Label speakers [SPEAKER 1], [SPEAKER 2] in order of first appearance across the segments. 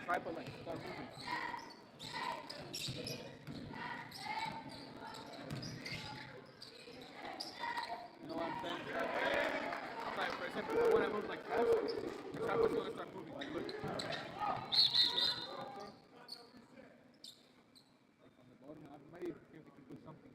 [SPEAKER 1] try to like start moving. You know what I'm saying? Like, for example, if I want to move like fast, the tripod's going to start moving. Like, look. You see what I'm saying? Like, from the bottom, I might even see if we can do something.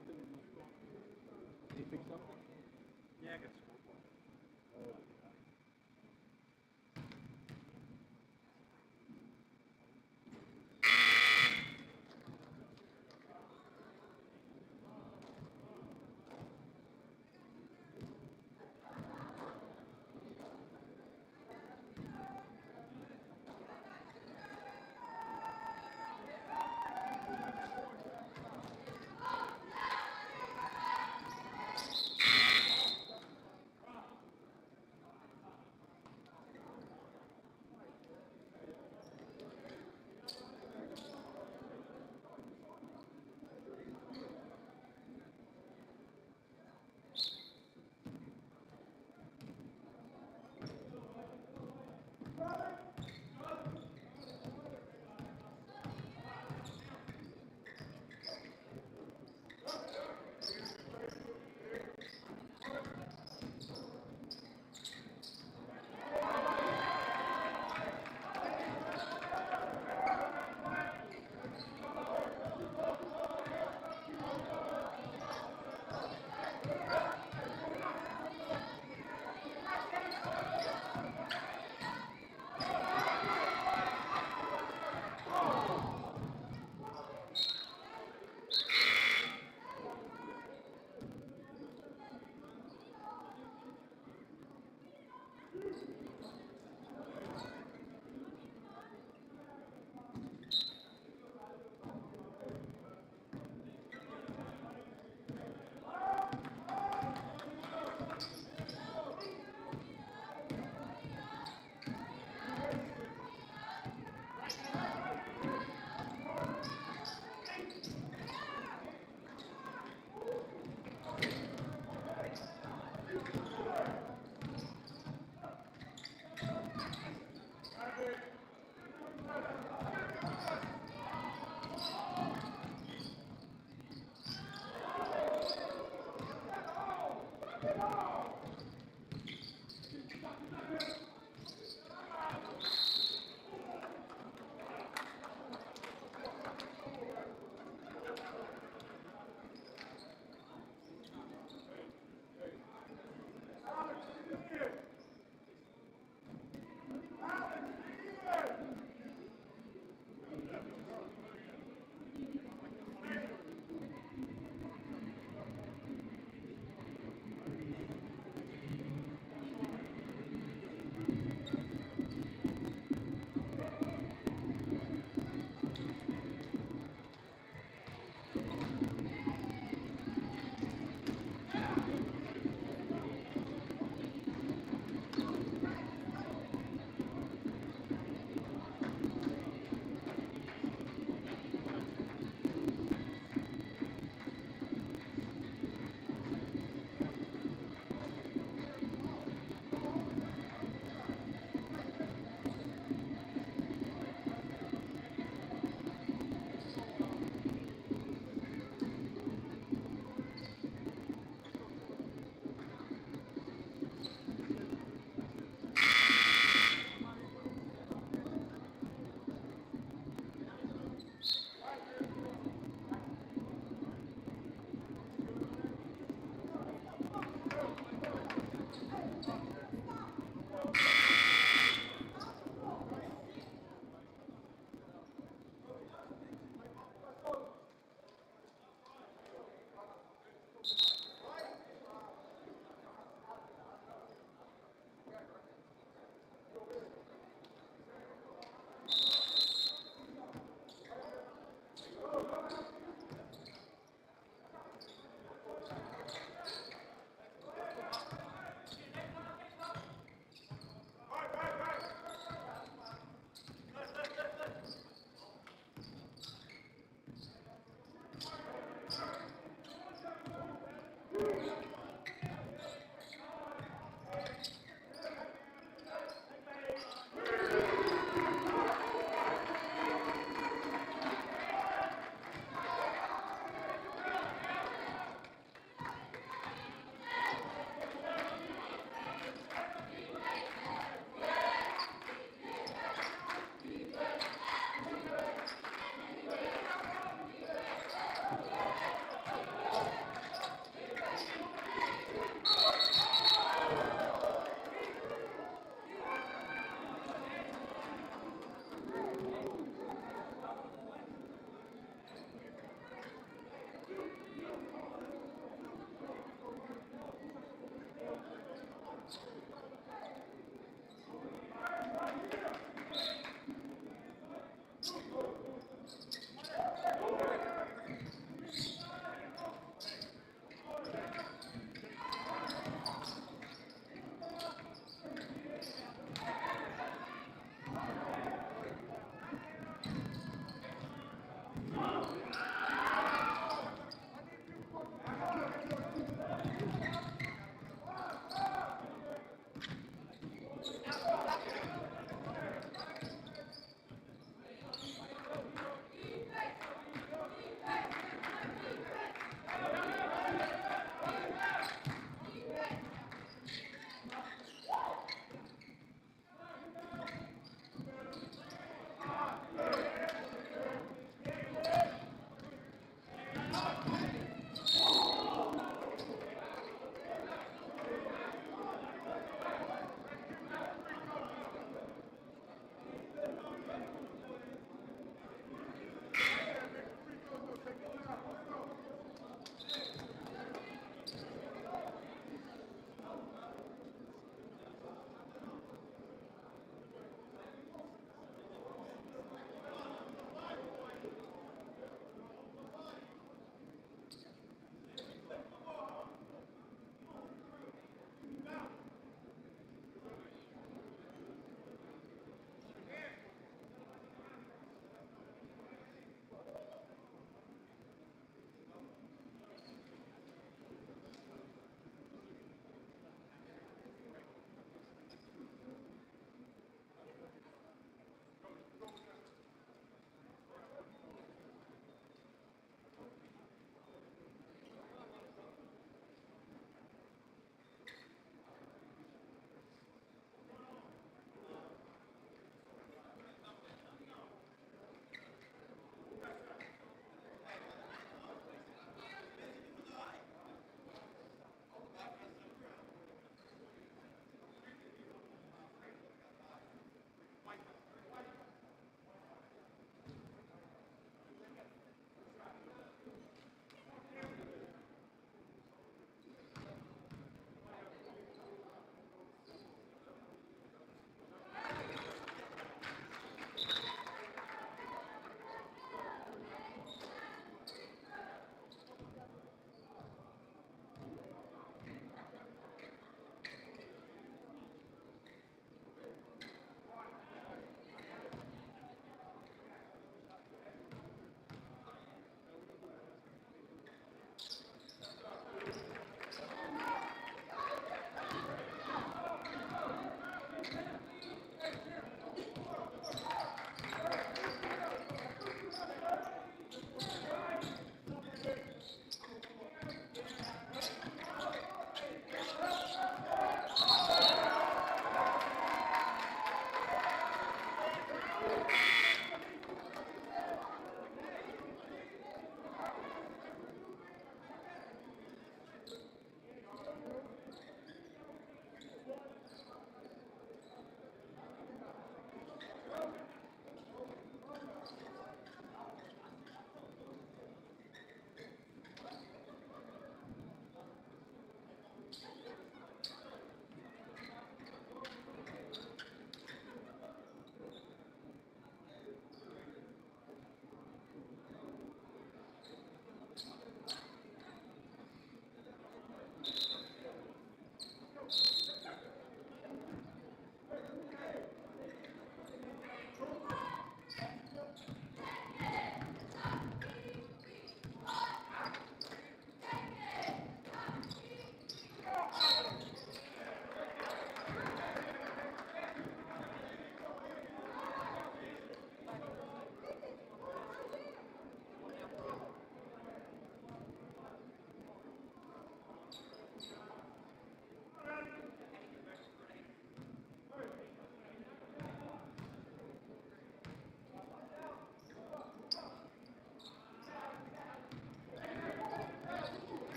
[SPEAKER 1] something in the score? Did he fix something?
[SPEAKER 2] Yeah, I got a scoreboard.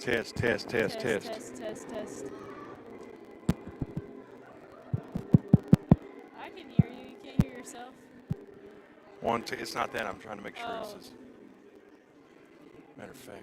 [SPEAKER 3] Test, test, test, test.
[SPEAKER 4] Test. I can hear you. You can't hear yourself.
[SPEAKER 3] 1, 2. It's not that. I'm trying to make sure this
[SPEAKER 4] Oh.
[SPEAKER 3] is. Matter of fact.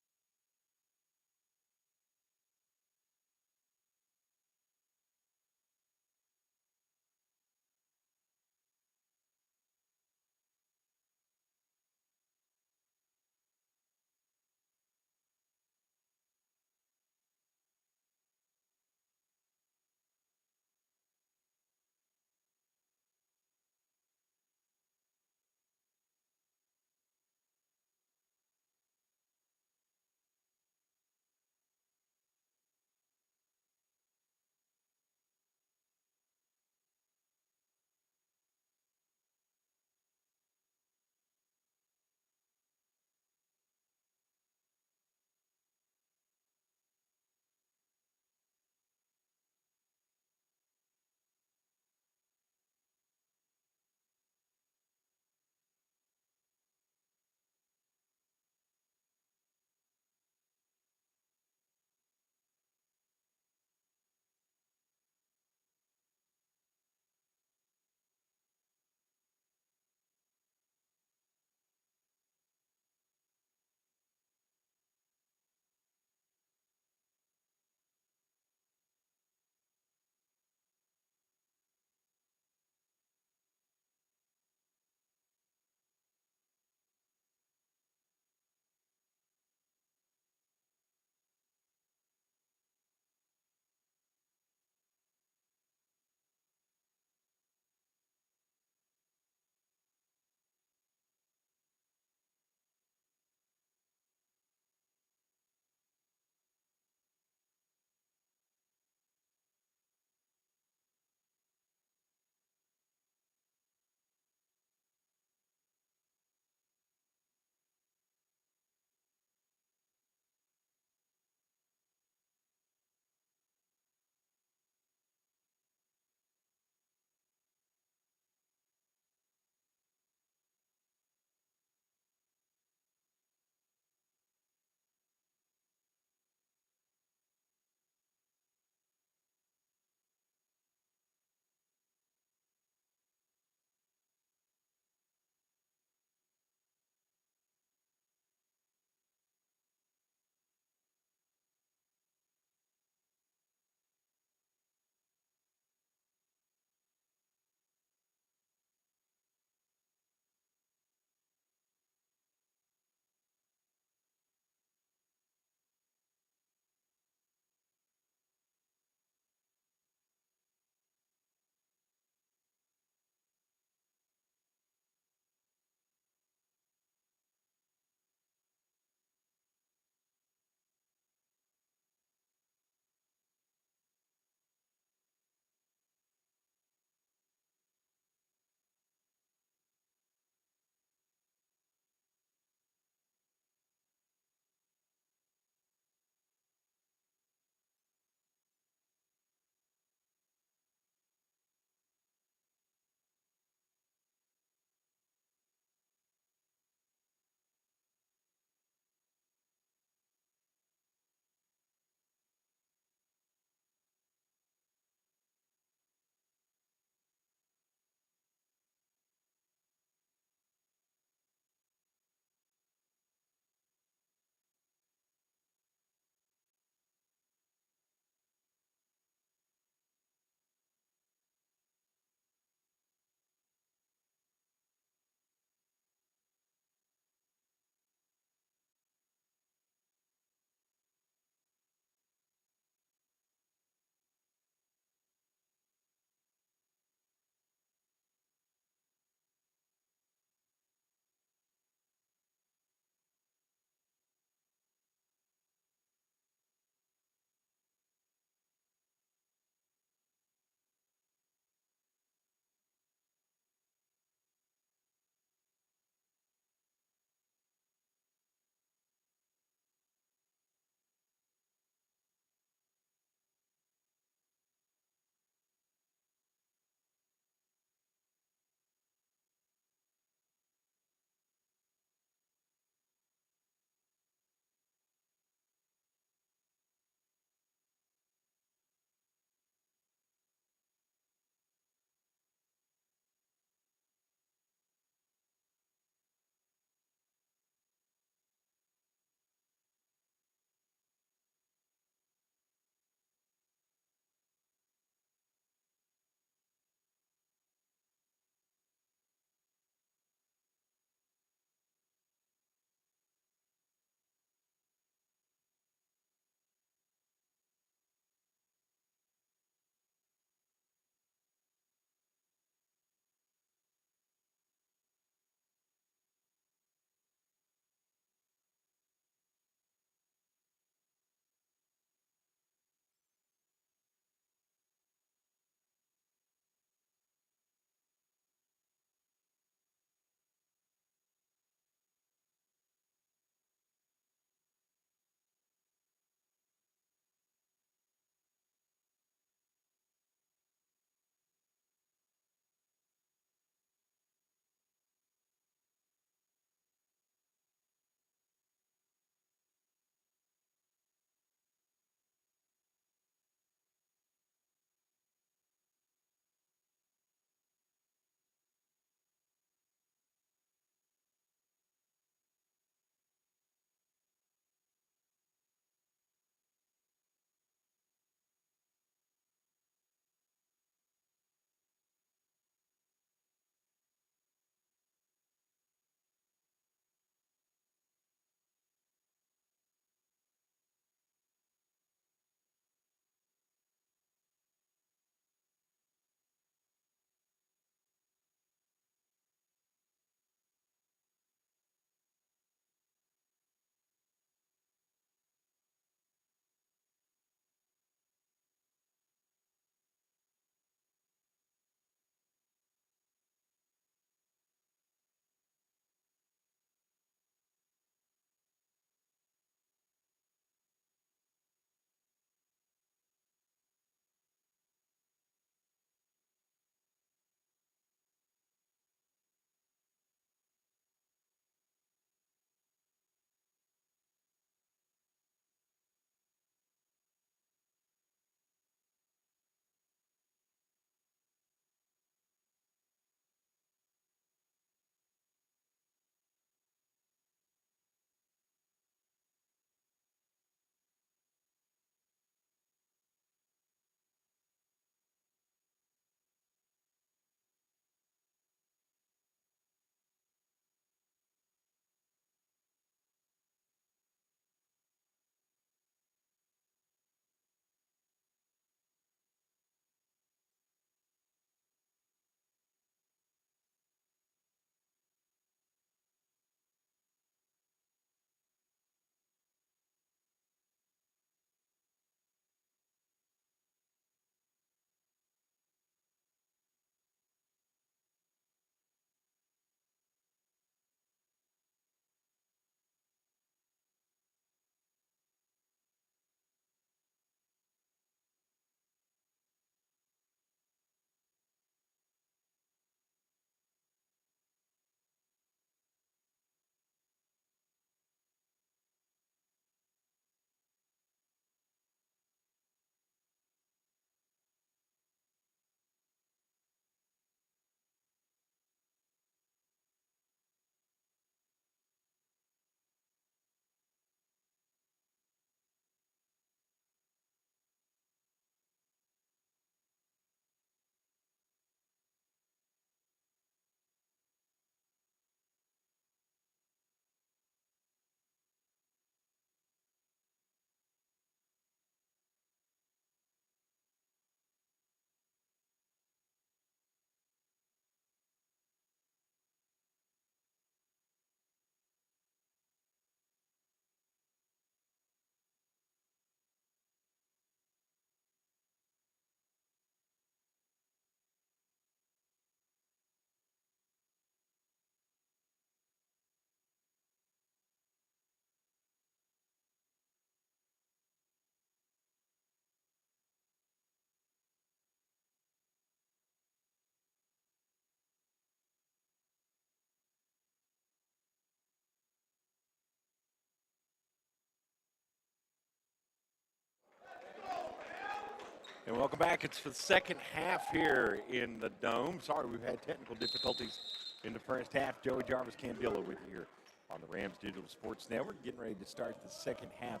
[SPEAKER 3] And welcome back. It's the second half here in the Dome. Sorry, we've had technical difficulties in the first half. Joey Jarvis Candillo with you here on the Rams Digital Sports Network. Getting ready to start the second half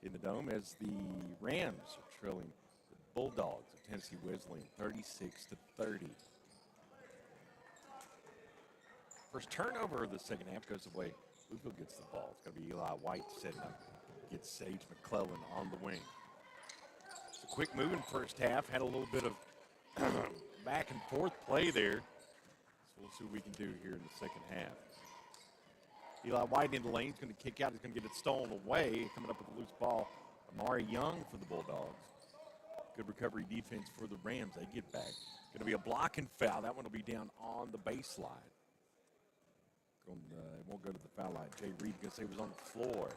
[SPEAKER 3] in the Dome as the Rams are trailing the Bulldogs of Tennessee Wesleyan 36-30. First turnover of the second half goes away. Bluefield gets the ball. It's going to be Eli White setting up. Gets Sage McClellan on the wing. It's a quick moving first half. Had a little bit of back and forth play there. So we'll see what we can do here in the second half. Eli White in the lane. He's going to kick out. He's going to get it stolen away. Coming up with a loose ball. Amari Young for the Bulldogs. Good recovery defense for the Rams. They get back. Going to be a blocking foul. That one will be down on the baseline. It won't go to the foul line. Jay Reed going to say it was on the floor.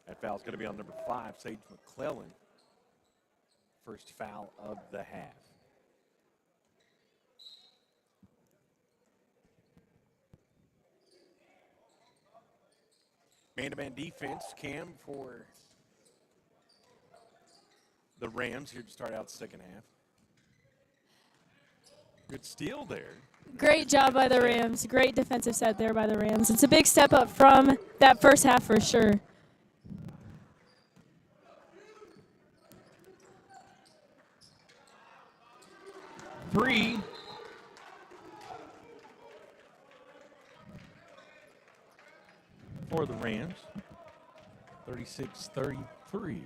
[SPEAKER 3] That foul is going to be on number 5, Sage McClellan. First foul of the half. Man-to-man defense, Cam, for the Rams here to start out the second half. Good steal there.
[SPEAKER 4] Great job by the Rams. Great defensive set there by the Rams. It's a big step up from that first half for sure.
[SPEAKER 3] Three. For the Rams. 36-33.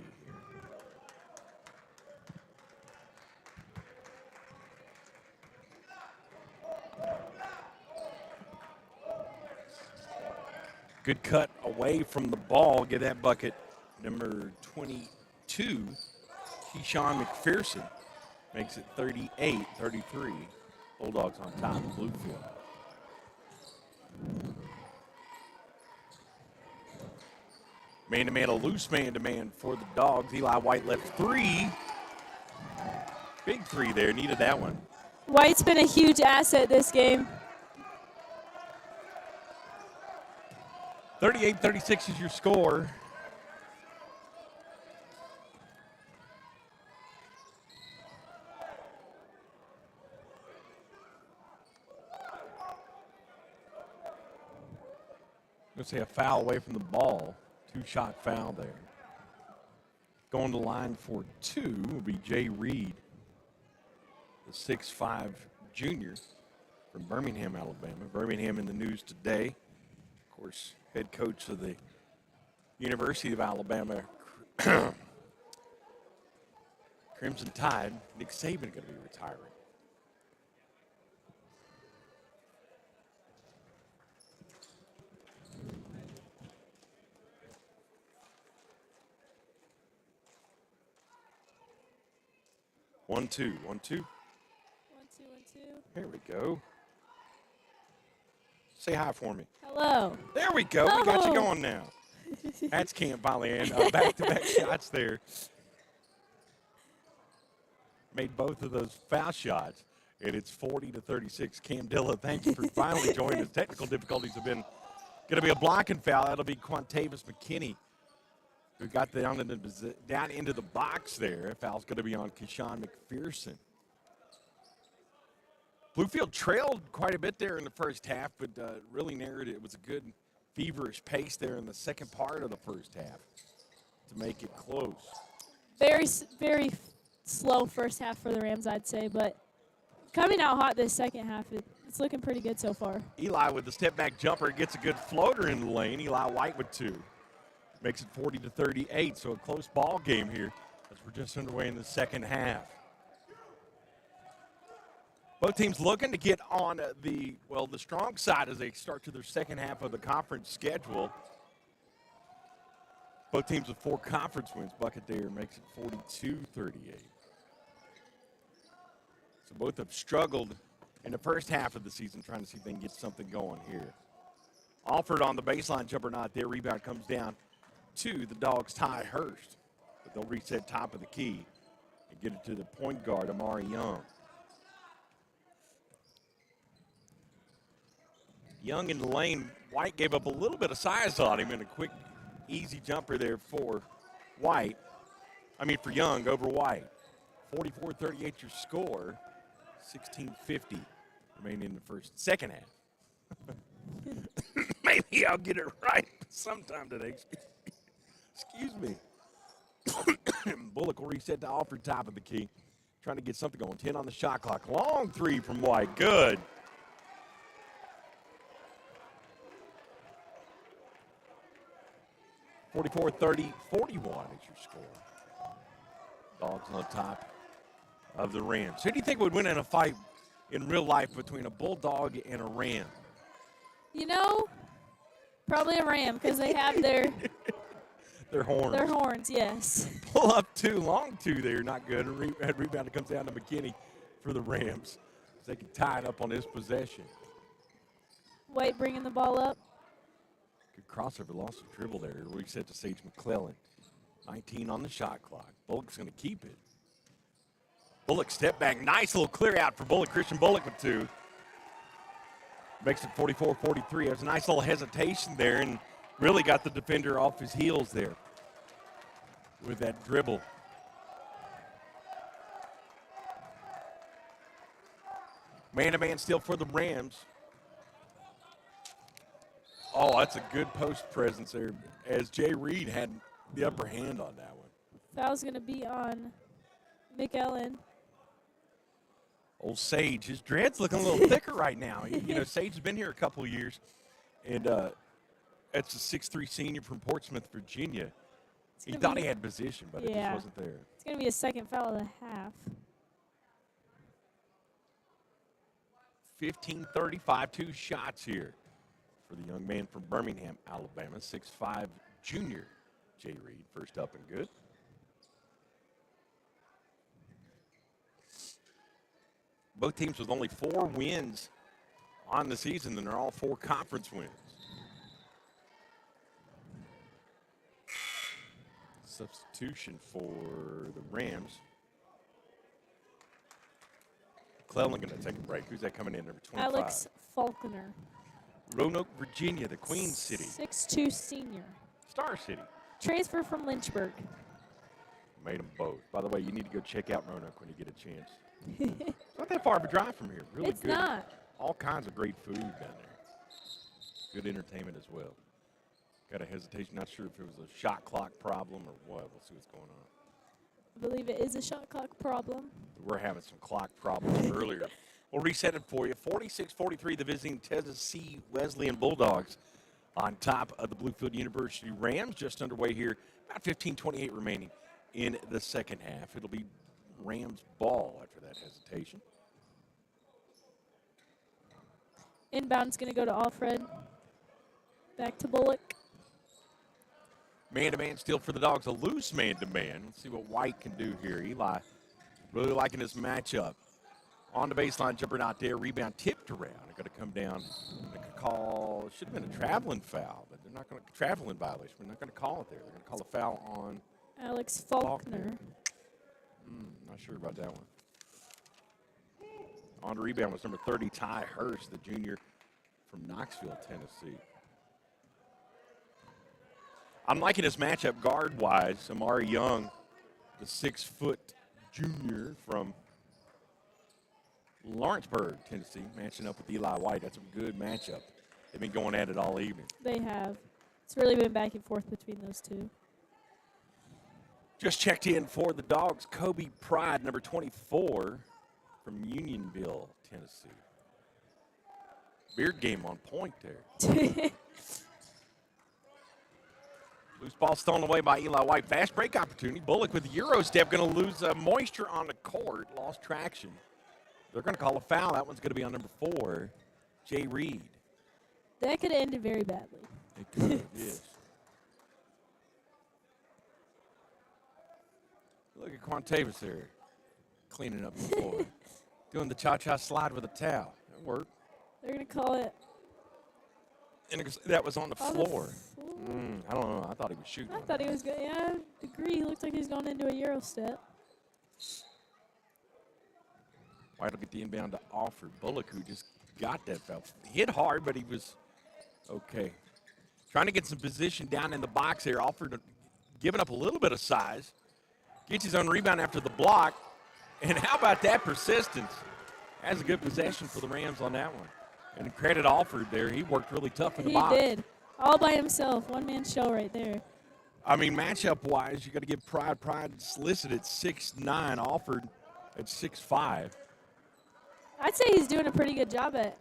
[SPEAKER 3] Good cut away from the ball. Get that bucket. Number 22, Keyshawn McPherson, makes it 38-33. Bulldogs on top of Bluefield. Man-to-man, a loose man-to-man for the Dogs. Eli White left 3. Big 3 there. Needed that one.
[SPEAKER 4] White's been a huge asset this game.
[SPEAKER 3] 38-36 is your score. Let's say a foul away from the ball. 2-shot foul there. Going to the line for 2 will be Jay Reed, the 6'5" junior from Birmingham, Alabama. Birmingham in the news today. Of course, head coach of the University of Alabama Crimson Tide, Nick Saban, going to be retiring. One, two.
[SPEAKER 4] 1, 2, 1, 2.
[SPEAKER 3] There we go. Say hi for me.
[SPEAKER 4] Hello.
[SPEAKER 3] There we go. We got you
[SPEAKER 4] Oh.
[SPEAKER 3] going now. That's Camp Volley and back-to-back shots there. Made both of those foul shots, and it's 40-36. Cam Dilla, thank you for finally joining us. Technical difficulties have been going to be a blocking foul. That'll be Quantavis McKinney, who got down into the box there. Foul's going to be on Keyshawn McPherson. Bluefield trailed quite a bit there in the first half, but really narrowed it. It was a good feverish pace there in the second part of the first half to make it close.
[SPEAKER 4] Very slow first half for the Rams, I'd say, but coming out hot this second half, it's looking pretty good so far.
[SPEAKER 3] Eli with the step-back jumper gets a good floater in the lane. Eli White with 2. Makes it 40-38, so a close ball game here as we're just underway in the second half. Both teams looking to get on the strong side as they start to their second half of the conference schedule. Both teams with 4 conference wins. Bucket there makes it 42-38. So both have struggled in the first half of the season trying to see if they can get something going here. Alford on the baseline jumper not there. Rebound comes down to the Dogs' Ty Hurst. But they'll reset top of the key and get it to the point guard, Amari Young. Young in the lane. White gave up a little bit of size on him in a quick, easy jumper there for Young over White. 44-38 your score. 16:50 remaining in the second half. Maybe I'll get it right sometime today. Excuse me. Bullock will reset to Alford, top of the key. Trying to get something going. 10 on the shot clock. Long three from White. Good. (44-30, 41 is your score. Dogs on top of the Rams. Who do you think would win in a fight in real life between a bulldog and a ram?
[SPEAKER 4] You know, probably a ram because they have their
[SPEAKER 3] horns.
[SPEAKER 4] Their horns, yes.
[SPEAKER 3] Pull up two, long two there, not good. Rebound comes down to McKinney for the Rams. So they can tie it up on this possession.
[SPEAKER 4] White bringing the ball up.
[SPEAKER 3] Good crossover, lost a dribble there. Reset to Sage McClellan. 19 on the shot clock. Bullock's going to keep it. Bullock step back. Nice little clear out for Bullock. Christian Bullock with two. Makes it 44-43. There's a nice little hesitation there and really got the defender off his heels there with that dribble. Man-to-man steal for the Rams. Oh, that's a good post presence there as Jay Reed had the upper hand on that one.
[SPEAKER 4] Foul's going to be on McEllen.
[SPEAKER 3] Old Sage, his dread's looking a little thicker right now. You know, Sage has been here a couple of years, and that's a 6'3" senior from Portsmouth, Virginia. He thought he had position, but it just wasn't there.
[SPEAKER 4] It's going to be a second foul of the half.
[SPEAKER 3] 15-35, 2 shots here for the young man from Birmingham, Alabama, 6'5" junior Jay Reed. First up and good. Both teams with only 4 wins on the season, and they're all 4 conference wins. Substitution for the Rams. McClellan going to take a break. Who's that coming in, number 25?
[SPEAKER 4] Alex Faulkner.
[SPEAKER 3] Roanoke, Virginia, the Queen City.
[SPEAKER 4] 6'2" senior.
[SPEAKER 3] Star City.
[SPEAKER 4] Transfer from Lynchburg.
[SPEAKER 3] Made them both. By the way, you need to go check out Roanoke when you get a chance. It's not that far of a drive from here. Really
[SPEAKER 4] it's
[SPEAKER 3] good.
[SPEAKER 4] It's not.
[SPEAKER 3] All kinds of great food down there. Good entertainment as well. Got a hesitation. Not sure if it was a shot clock problem or what. We'll see what's going on.
[SPEAKER 4] I believe it is a shot clock problem.
[SPEAKER 3] We're having some clock problems earlier. We'll reset it for you. 46-43, the visiting Tennessee Wesleyan Bulldogs on top of the Bluefield University Rams. Just underway here. About 15:28 remaining in the second half. It'll be Rams ball after that hesitation.
[SPEAKER 4] Inbound's going to go to Alfred. Back to Bullock.
[SPEAKER 3] Man-to-man steal for the Dogs. A loose man-to-man. Let's see what White can do here. Eli really liking this matchup. On the baseline, jumper not there. Rebound tipped around. They're going to come down. They could call, it should have been a traveling foul, but they're not going to, traveling violation. We're not going to call it there. They're going to call a foul on
[SPEAKER 4] Alex Faulkner.
[SPEAKER 3] Not sure about that one. On the rebound was number 30, Ty Hurst, the junior from Knoxville, Tennessee. I'm liking this matchup guard-wise. Amari Young, the 6-foot junior from Lawrenceburg, Tennessee, matching up with Eli White. That's a good matchup. They've been going at it all evening.
[SPEAKER 4] They have. It's really been back and forth between those two.
[SPEAKER 3] Just checked in for the Dogs, Kobe Pride, number 24 from Unionville, Tennessee. Beard game on point there. Loose ball stolen away by Eli White. Fast break opportunity. Bullock with the Euro step, going to lose moisture on the court. Lost traction. They're going to call a foul. That one's going to be on number 4, Jay Reed.
[SPEAKER 4] That could have ended very badly.
[SPEAKER 3] It could have, yes. Look at Quantavis there, cleaning up the floor. Doing the cha-cha slide with a towel. That worked.
[SPEAKER 4] They're going to call it.
[SPEAKER 3] And that was on the floor. I don't know. I thought he was shooting.
[SPEAKER 4] I thought he was going. Yeah, I agree. He looked like he was going into a Euro step.
[SPEAKER 3] White will get the inbound to Alford. Bullock, who just got that foul. Hit hard, but he was okay. Trying to get some position down in the box here. Alford giving up a little bit of size. Gets his own rebound after the block. And how about that persistence? That's a good possession for the Rams on that one. And credit Alford there. He worked really tough in the box.
[SPEAKER 4] He did. All by himself. One-man show right there.
[SPEAKER 3] I mean, matchup-wise, you got to give Pride. Pride's listed at 6'9", Alford at 6'5".
[SPEAKER 4] I'd say he's doing a pretty good job at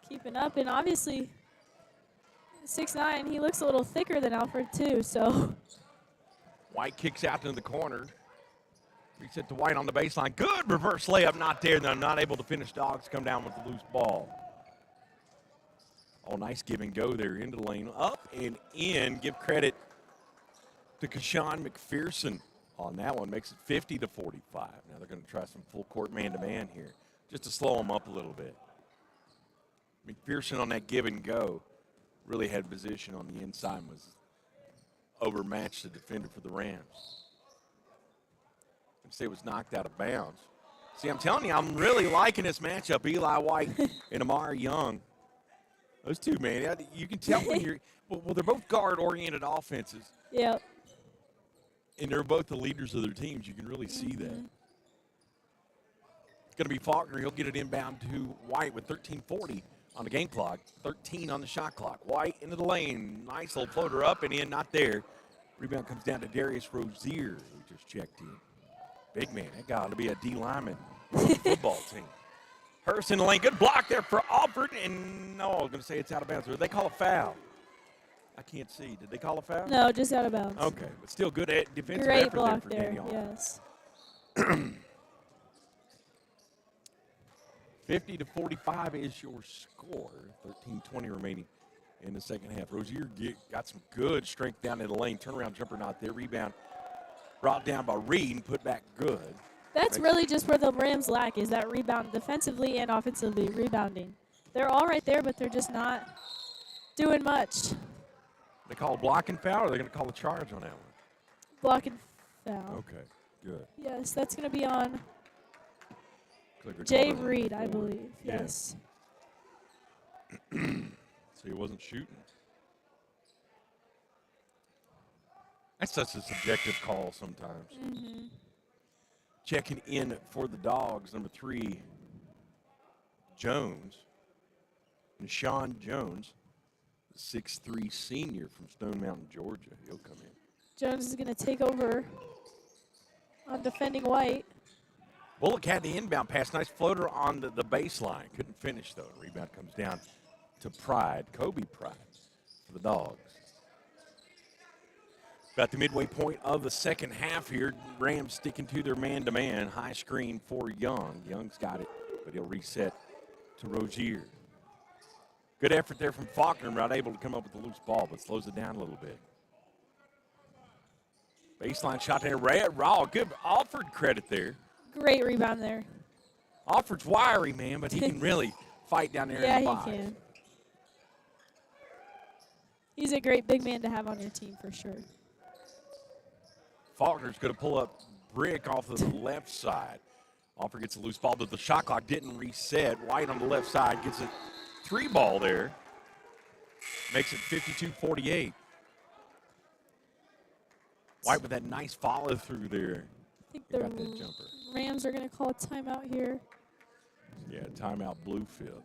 [SPEAKER 4] keeping up. And obviously, 6'9", he looks a little thicker than Alfred too, so.
[SPEAKER 3] White kicks out into the corner. Reset to White on the baseline. Good reverse layup, not there. They're not able to finish. Dogs come down with the loose ball. Oh, nice give and go there into the lane. Up and in. Give credit to Kashawn McPherson on that one. Makes it 50-45. Now they're going to try some full court man-to-man here just to slow them up a little bit. McPherson on that give and go really had position on the inside and was overmatched the defender for the Rams. Say it was knocked out of bounds. See, I'm telling you, I'm really liking this matchup. Eli White and Amari Young. Those two, man, you can tell when you're well, they're both guard-oriented offenses.
[SPEAKER 4] Yep.
[SPEAKER 3] And they're both the leaders of their teams. You can really see that. It's going to be Faulkner. He'll get it inbound to White with 13:40 on the game clock, 13 on the shot clock. White into the lane. Nice little floater up and in, not there. Rebound comes down to Darius Rozier, who just checked in. Big man, that got to be a D lineman on the football team. Hurst in the lane, good block there for Alford, and no, I was going to say it's out of bounds. Did they call a foul? I can't see. Did they call a foul?
[SPEAKER 4] No, just out of bounds.
[SPEAKER 3] Okay, but still good defensive
[SPEAKER 4] Great
[SPEAKER 3] effort
[SPEAKER 4] block
[SPEAKER 3] there for
[SPEAKER 4] there,
[SPEAKER 3] Danny Alford.
[SPEAKER 4] yes.
[SPEAKER 3] 50-45 is your score. 13:20 remaining in the second half. Rozier got some good strength down in the lane. Turnaround jumper not there. Rebound brought down by Reed and put back good.
[SPEAKER 4] That's really just where the Rams lack, is that rebound defensively and offensively rebounding. They're all right there, but they're just not doing much.
[SPEAKER 3] They call a blocking foul, or are they going to call a charge on that one?
[SPEAKER 4] Blocking foul.
[SPEAKER 3] Okay, good.
[SPEAKER 4] Yes, that's going to be on
[SPEAKER 3] Like
[SPEAKER 4] Jay Reed, I believe.
[SPEAKER 3] Yeah.
[SPEAKER 4] Yes.
[SPEAKER 3] So he wasn't shooting. That's such a subjective call sometimes.
[SPEAKER 4] Mm-hmm.
[SPEAKER 3] Checking in for the Dogs, number 3, Jones. And Sean Jones, the 6'3" senior from Stone Mountain, Georgia. He'll come in.
[SPEAKER 4] Jones is going to take over on defending White.
[SPEAKER 3] Bullock had the inbound pass. Nice floater on the baseline. Couldn't finish, though. Rebound comes down to Pride, Kobe Pride, for the Dogs. About the midway point of the second half here. Rams sticking to their man-to-man. High screen for Young. Young's got it, but he'll reset to Rozier. Good effort there from Faulkner. Not able to come up with the loose ball, but slows it down a little bit. Baseline shot there. Raw. Good Alford credit there.
[SPEAKER 4] Great rebound there.
[SPEAKER 3] Alford's wiry, man, but he can really fight down there
[SPEAKER 4] Yeah,
[SPEAKER 3] in the
[SPEAKER 4] he
[SPEAKER 3] box.
[SPEAKER 4] can. He's a great big man to have on your team for sure.
[SPEAKER 3] Faulkner's going to pull up Brick off of the left side. Alford gets a loose ball, but the shot clock didn't reset. White on the left side gets a 3 ball there. Makes it 52-48. White with that nice follow through there.
[SPEAKER 4] I think
[SPEAKER 3] He got that jumper.
[SPEAKER 4] Rams are going to call a timeout here.
[SPEAKER 3] Yeah, timeout Bluefield.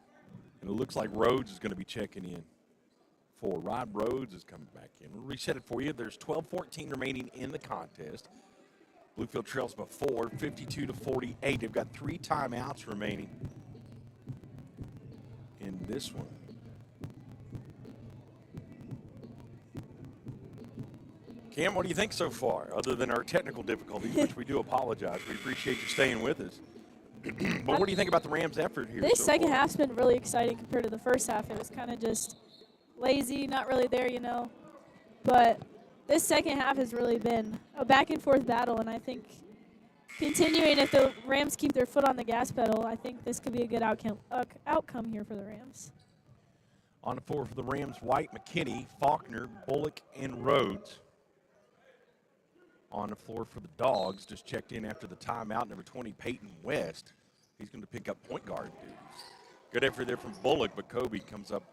[SPEAKER 3] And it looks like Rhodes is going to be checking in. Rod Rhodes is coming back in. We'll reset it for you. There's 12:14 remaining in the contest. Bluefield trails by 4, 52-48. They've got 3 timeouts remaining in this one. Cam, what do you think so far, other than our technical difficulties, which we do apologize. We appreciate you staying with us. But what do you think about the Rams' effort here?
[SPEAKER 4] This
[SPEAKER 3] so
[SPEAKER 4] second
[SPEAKER 3] far?
[SPEAKER 4] half's been really exciting compared to the first half. It was kind of just lazy, not really there, you know. But this second half has really been a back-and-forth battle, and I think continuing, if the Rams keep their foot on the gas pedal, I think this could be a good outcome here for the Rams.
[SPEAKER 3] On the floor for the Rams, White, McKinney, Faulkner, Bullock, and Rhodes. On the floor for the Dogs, just checked in after the timeout, number 20, Peyton West. He's going to pick up point guard duties. Good effort there from Bullock, but Kobe comes up.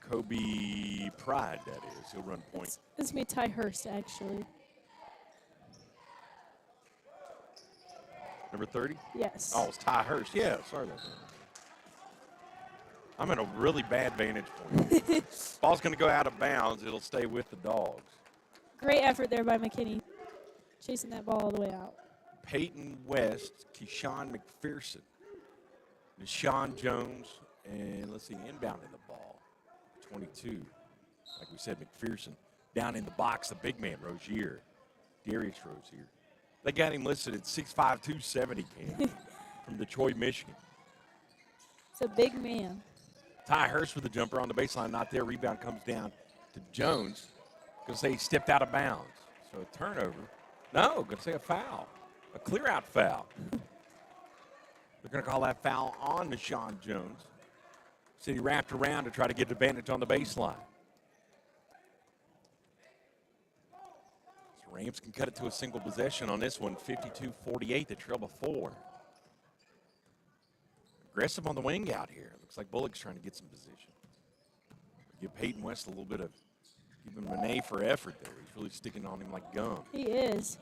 [SPEAKER 3] Kobe Pride, that is. He'll run point.
[SPEAKER 4] It's me, Ty Hurst, actually.
[SPEAKER 3] Number 30?
[SPEAKER 4] Yes.
[SPEAKER 3] Oh, it's Ty Hurst. Yeah, sorry about that. I'm in a really bad vantage point. Ball's going to go out of bounds. It'll stay with the Dogs.
[SPEAKER 4] Great effort there by McKinney, chasing that ball all the way out.
[SPEAKER 3] Peyton West, Keyshawn McPherson, Deshaun Jones, and let's see, inbounding the ball, 22. Like we said, McPherson. Down in the box, the big man, Rozier, Darius Rozier. They got him listed at 6'5", 270, Cam, from Detroit, Michigan.
[SPEAKER 4] It's a big man.
[SPEAKER 3] Ty Hurst with the jumper on the baseline, not there. Rebound comes down to Jones. Going to say he stepped out of bounds. So a turnover. No, going to say a foul. A clear-out foul. They're going to call that foul on Deshaun Jones. Said he wrapped around to try to get advantage on the baseline. So Rams can cut it to a single possession on this one, 52-48. They trail by 4. Aggressive on the wing out here. Looks like Bullock's trying to get some position. Give Peyton West a little bit of, give him an A for effort there. He's really sticking on him like gum.
[SPEAKER 4] He is.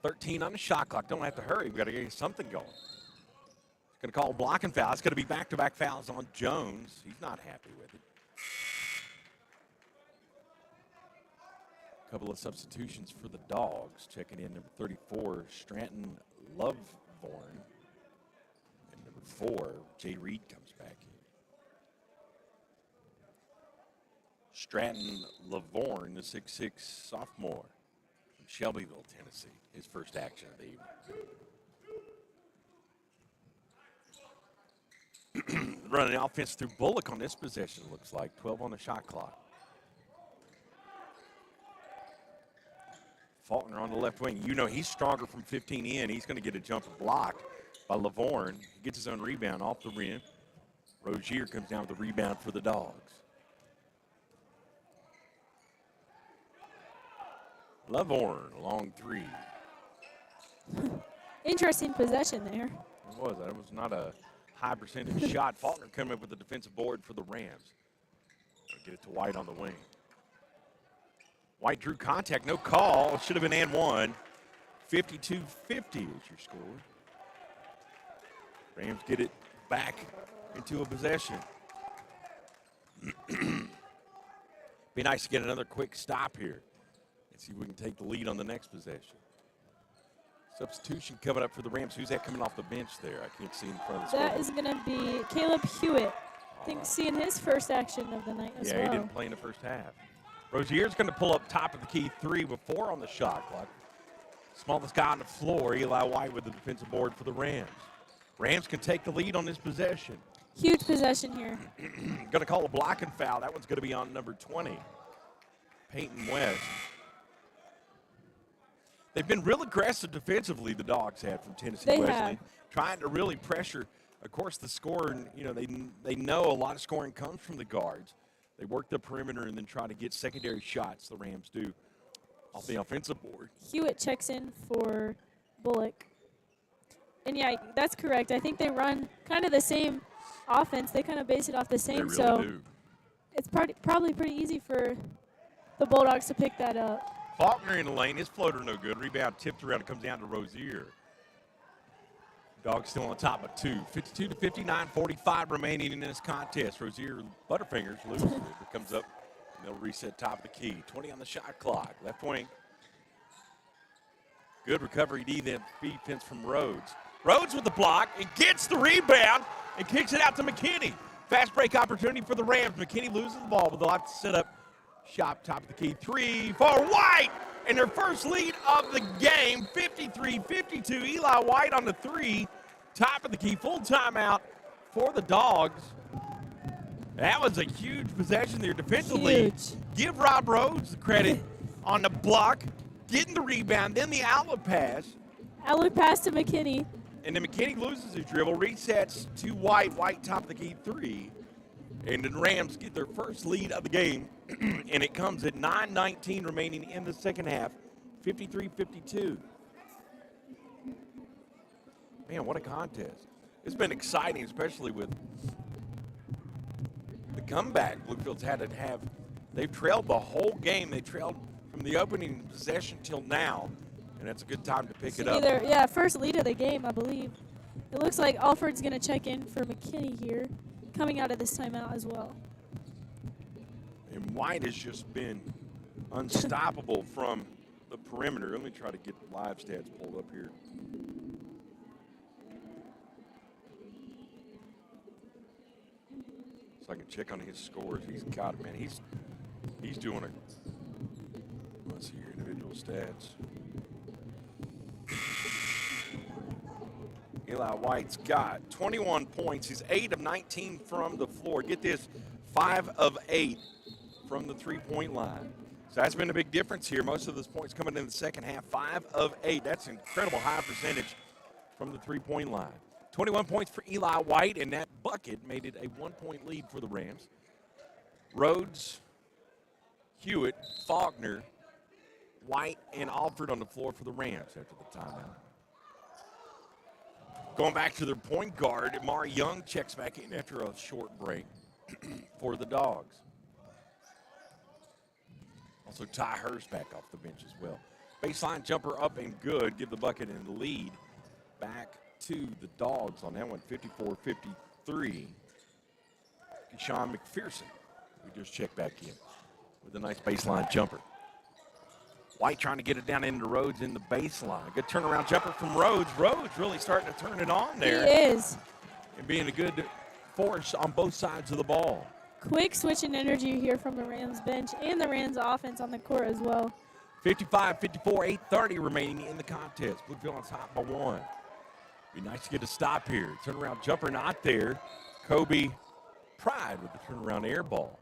[SPEAKER 3] 13 on the shot clock. Don't have to hurry. We've got to get something going. He's going to call a blocking foul. It's going to be back-to-back fouls on Jones. He's not happy with it. A couple of substitutions for the Dogs. Checking in number 34, Stratton Loveborn. And number 4, Jay Reed comes back in. Stratton Lavorne, the 6'6 sophomore from Shelbyville, Tennessee. His first action of the evening. Running the offense through Bullock on this possession, looks like. 12 on the shot clock. Faulkner on the left wing. You know he's stronger from 15 in. He's going to get a jumper blocked by Lavorne. He gets his own rebound off the rim. Rozier comes down with the rebound for the Dogs. Lavorne, long 3.
[SPEAKER 4] Interesting possession there.
[SPEAKER 3] It was. That was not a high percentage shot. Faulkner coming up with the defensive board for the Rams. Get it to White on the wing. White drew contact, no call. It should have been and 1. 52-50 is your score. Rams get it back into a possession. Be nice to get another quick stop here. See if we can take the lead on the next possession. Substitution coming up for the Rams. Who's that coming off the bench there? I can't see in front of the screen.
[SPEAKER 4] That is going to be Caleb Hewitt. I think seeing his first action of the night as well.
[SPEAKER 3] Yeah, he didn't play in the first half. Rozier's going to pull up top of the key 3 with 4 on the shot clock. Smallest guy on the floor, Eli White with the defensive board for the Rams. Rams can take the lead on this possession.
[SPEAKER 4] Huge possession here.
[SPEAKER 3] Going to call a blocking foul. That one's going to be on number 20, Peyton West. They've been real aggressive defensively, the Dogs have from Tennessee Wesleyan, trying to really pressure. Of course, the scoring, you know, they know a lot of scoring comes from the guards. They work the perimeter and then try to get secondary shots, the Rams do, off the offensive board.
[SPEAKER 4] Hewitt checks in for Bullock. And, yeah, that's correct. I think they run kind of the same offense. They kind of base it off the same.
[SPEAKER 3] They really
[SPEAKER 4] so
[SPEAKER 3] do.
[SPEAKER 4] It's probably pretty easy for the Bulldogs to pick that up.
[SPEAKER 3] Faulkner in the lane. His floater no good. Rebound tipped around. It comes down to Rozier. Dogs still on top of 2. 52-59, 45 remaining in this contest. Rozier, Butterfingers, loses it. It comes up, and they'll reset top of the key. 20 on the shot clock. Left wing. Good recovery defense from Rhodes. Rhodes with the block. It gets the rebound and kicks it out to McKinney. Fast break opportunity for the Rams. McKinney loses the ball, but they'll have to set up shop top of the key. 3 for White. And their first lead of the game, 53-52. Eli White on the 3. Top of the key, full timeout for the Dogs. That was a huge possession there defensively.
[SPEAKER 4] Huge.
[SPEAKER 3] Give Rob Rhodes the credit on the block, getting the rebound, then the outlet pass.
[SPEAKER 4] Outlet pass to McKinney.
[SPEAKER 3] And then McKinney loses his dribble, resets to White. White top of the key 3. And the Rams get their first lead of the game. And it comes at 9:19 remaining in the second half, 53-52. Man, what a contest. It's been exciting, especially with the comeback Bluefield's had to have. They've trailed the whole game. They trailed from the opening possession till now. And that's a good time to pick it
[SPEAKER 4] So
[SPEAKER 3] up.
[SPEAKER 4] first lead of the game, I believe. It looks like Alford's going to check in for McKinney here, coming out of this timeout as well.
[SPEAKER 3] And White has just been unstoppable from the perimeter. Let me try to get live stats pulled up here. So I can check on his scores. He's got it, man. He's doing it. Let's see your individual stats. Eli White's got 21 points. He's 8 of 19 from the floor. Get this, 5 of 8 from the three-point line. So that's been a big difference here. Most of those points coming in the second half. 5 of 8. That's an incredible high percentage from the three-point line. 21 points for Eli White, and that bucket made it a 1-point lead for the Rams. Rhodes, Hewitt, Faulkner, White, and Alford on the floor for the Rams after the timeout. Going back to their point guard, Amari Young checks back in after a short break for the Dogs. Also, Ty Hurst back off the bench as well. Baseline jumper up and good. Give the bucket and the lead back to the Dogs on that one, 54-53. Keyshawn McPherson, we just checked back in with a nice baseline jumper. White trying to get it down into Rhodes in the baseline. Good turnaround jumper from Rhodes. Rhodes really starting to turn it on there.
[SPEAKER 4] He is.
[SPEAKER 3] And being a good force on both sides of the ball.
[SPEAKER 4] Quick switch in energy here from the Rams bench and the Rams offense on the court as well.
[SPEAKER 3] 55-54, 8:30 remaining in the contest. Bluefield on top by 1. Be nice to get a stop here. Turnaround jumper not there. Kobe Pride with the turnaround air ball.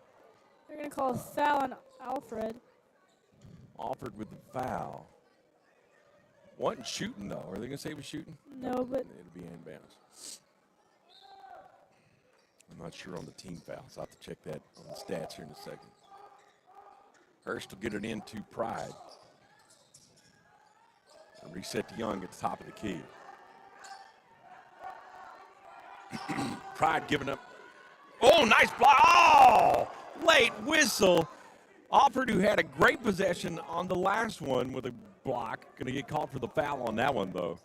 [SPEAKER 4] They're going to call a foul on Alfred.
[SPEAKER 3] Alford with the foul. Wasn't shooting, though. Are they going to say he was shooting?
[SPEAKER 4] No, but
[SPEAKER 3] It'll be inbounds. I'm not sure on the team foul, so I'll have to check that on the stats here in a second. Hurst will get it into Pride. And reset to Young at the top of the key. Pride giving up. Oh, nice block. Oh, late whistle. Alford, who had a great possession on the last one with a block. Going to get called for the foul on that one, though.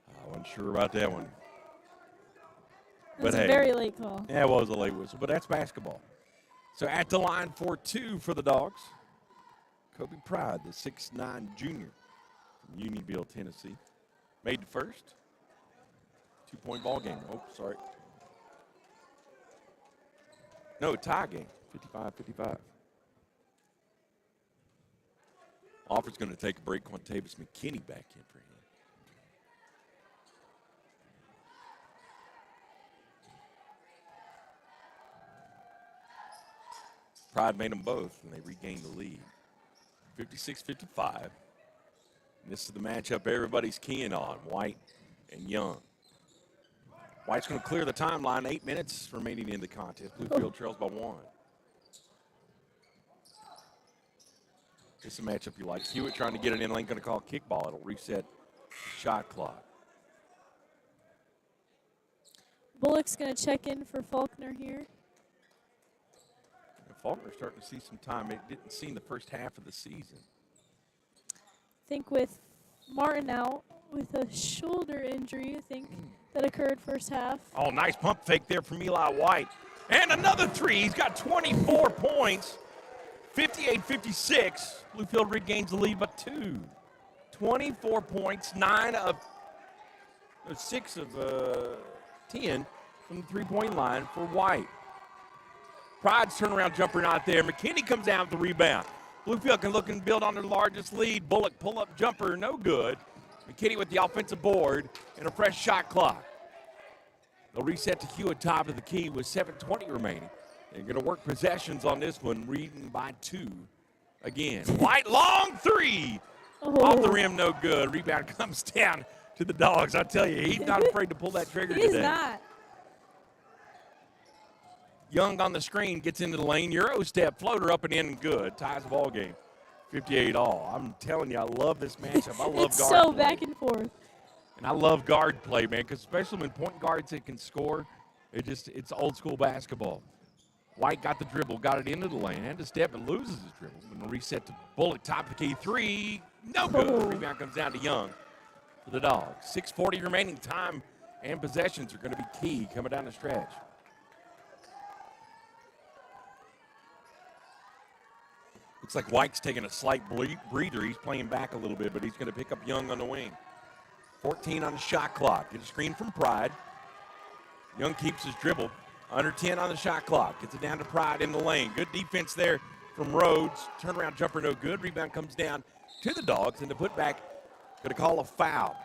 [SPEAKER 3] I wasn't sure about that one.
[SPEAKER 4] it was a very late call.
[SPEAKER 3] Yeah, it was a late whistle, but that's basketball. So at the line for 2 for the Dogs, Kobe Pride, the 6'9" junior from Unionville, Tennessee. Made the first. 2-point ball game. Oh, sorry. No, tie game, 55-55. Alford's going to take a break. Quintavious McKinney back in for him. Pride made them both, and they regained the lead. 56-55. And this is the matchup everybody's keying on, White and Young. White's going to clear the timeline. 8 minutes remaining in the contest. Bluefield trails by 1. It's a matchup you like. Hewitt trying to get it in lane, going to call kickball. It'll reset the shot clock.
[SPEAKER 4] Bullock's going to check in for Faulkner here.
[SPEAKER 3] And Faulkner's starting to see some time. It didn't see in the first half of the season.
[SPEAKER 4] I think with Martin out with a shoulder injury, I think, that occurred first half.
[SPEAKER 3] Oh, nice pump fake there from Eli White. And another 3. He's got 24 points. 58-56. Bluefield regains the lead by 2. 24 points, 6 of 10 from the three-point line for White. Pride's turnaround jumper not there. McKinney comes down with the rebound. Bluefield can look and build on their largest lead. Bullock pull-up jumper, no good. McKinney with the offensive board and a fresh shot clock. They'll reset to Hewitt top of the key with 7:20 remaining. They're going to work possessions on this one, reading by 2 again. White, long 3. Off the rim, no good. Rebound comes down to the Dogs. I tell you, he's not afraid to pull that trigger today.
[SPEAKER 4] He's not.
[SPEAKER 3] Young on the screen, gets into the lane. Euro step, floater up and in, good. Ties the ball game, 58-all. I'm telling you, I love this matchup. I love
[SPEAKER 4] It's
[SPEAKER 3] guard
[SPEAKER 4] so
[SPEAKER 3] play.
[SPEAKER 4] back and forth.
[SPEAKER 3] And I love guard play, man, because especially when point guards that can score, it's old school basketball. White got it into the lane, had to step and loses his dribble. And reset to Bullock, top of the key, 3, No good.
[SPEAKER 4] Oh.
[SPEAKER 3] Rebound comes down to Young for the Dogs. 6:40 remaining. Time and possessions are going to be key coming down the stretch. Looks like White's taking a slight breather. He's playing back a little bit, but he's going to pick up Young on the wing. 14 on the shot clock. Get a screen from Pride. Young keeps his dribble. Under 10 on the shot clock. Gets it down to Pride in the lane. Good defense there from Rhodes. Turnaround jumper no good. Rebound comes down to the Dogs, and the putback going to call a foul.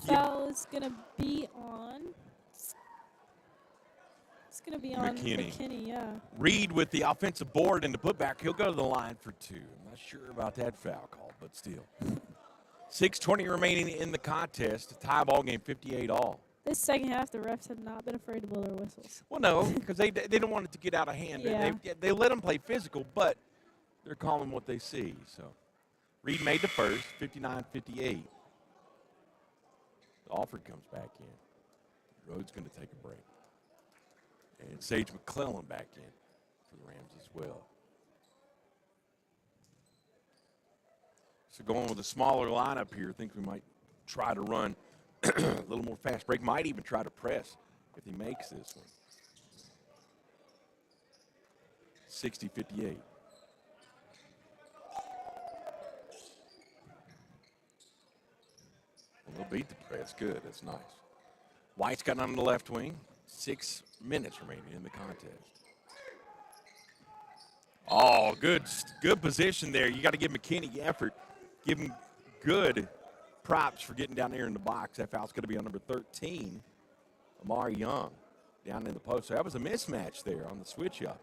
[SPEAKER 4] Foul is going to be on. It's going to be on McKinney, yeah.
[SPEAKER 3] Reed with the offensive board and the putback. He'll go to the line for 2. I'm not sure about that foul call, but still. 6:20 remaining in the contest. Tie ball game, 58 all.
[SPEAKER 4] This second half, the refs have not been afraid to blow their whistles.
[SPEAKER 3] Well, no, because they don't want it to get out of hand.
[SPEAKER 4] Yeah.
[SPEAKER 3] They let them play physical, but they're calling what they see. So Reed made the first, 59-58. Alford comes back in. Rhodes going to take a break. And Sage McClellan back in for the Rams as well. So going with a smaller lineup here, I think we might try to run a little more fast break. Might even try to press if he makes this one. 60-58. They'll beat the press. Good. That's nice. White's got on the left wing. 6 minutes remaining in the contest. Oh, good position there. You got to give McKinney effort. Give him good props for getting down there in the box. That foul's going to be on number 13, Amari Young, down in the post. So that was a mismatch there on the switch up.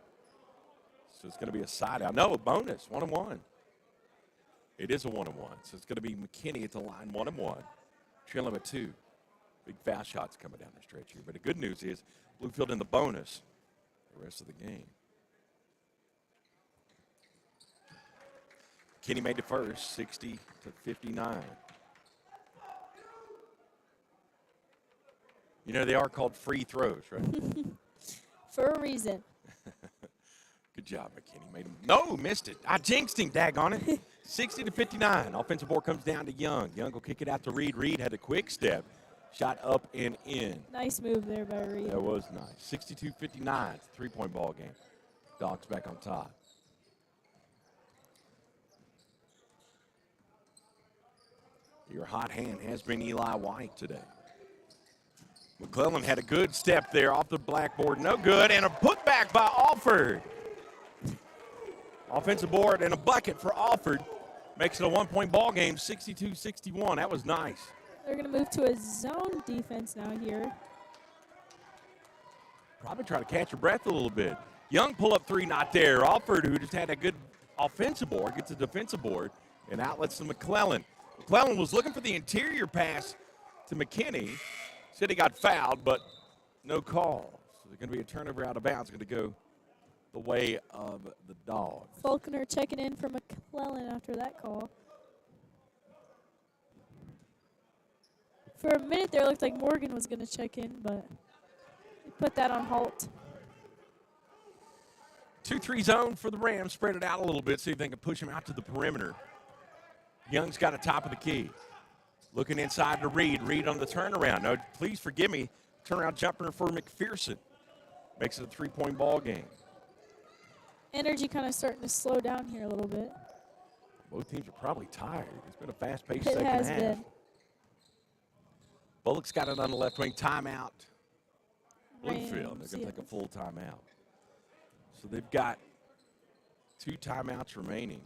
[SPEAKER 3] So it's going to be a side out. No, a bonus, 1-1. It is a 1-1. So it's going to be McKinney at the line, 1-1. Trailing at 2. Big foul shots coming down the stretch here. But the good news is Bluefield in the bonus the rest of the game. McKinney made the first, 60-59. You know, they are called free throws, right?
[SPEAKER 4] For a reason.
[SPEAKER 3] Good job, McKinney. Made him. No, missed it. I jinxed him, daggone it. 60-59. Offensive board comes down to Young. Young will kick it out to Reed. Reed had a quick step. Shot up and in.
[SPEAKER 4] Nice move there by Reed.
[SPEAKER 3] That was nice. 62-59. It's a 3-point ball game. Dogs back on top. Your hot hand has been Eli White today. McClellan had a good step there off the blackboard. No good. And a putback by Alford. Offensive board and a bucket for Alford. Makes it a 1-point ball game, 62-61. That was nice.
[SPEAKER 4] They're going to move to a zone defense now here.
[SPEAKER 3] Probably try to catch your breath a little bit. Young pull-up 3 not there. Alford, who just had a good offensive board, gets a defensive board and outlets to McClellan. McClellan was looking for the interior pass to McKinney. Said he got fouled, but no call. So there's going to be a turnover out of bounds. Going to go the way of the Dogs.
[SPEAKER 4] Faulkner checking in for McClellan after that call. For a minute there, it looked like Morgan was going to check in, but he put that on halt.
[SPEAKER 3] 2-3 zone for the Rams. Spread it out a little bit, see if they can push him out to the perimeter. Young's got a top of the key. Looking inside to Reed. Reed on the turnaround. No, please forgive me. Turnaround jumper for McPherson. Makes it a 3-point ball game.
[SPEAKER 4] Energy kind of starting to slow down here a little bit.
[SPEAKER 3] Both teams are probably tired. It's been a fast-paced
[SPEAKER 4] It
[SPEAKER 3] second
[SPEAKER 4] has
[SPEAKER 3] half.
[SPEAKER 4] been.
[SPEAKER 3] Bullock's got it on the left wing. Timeout. Bluefield. They're
[SPEAKER 4] Rams,
[SPEAKER 3] going to take a
[SPEAKER 4] yes.
[SPEAKER 3] full timeout. So they've got 2 timeouts remaining.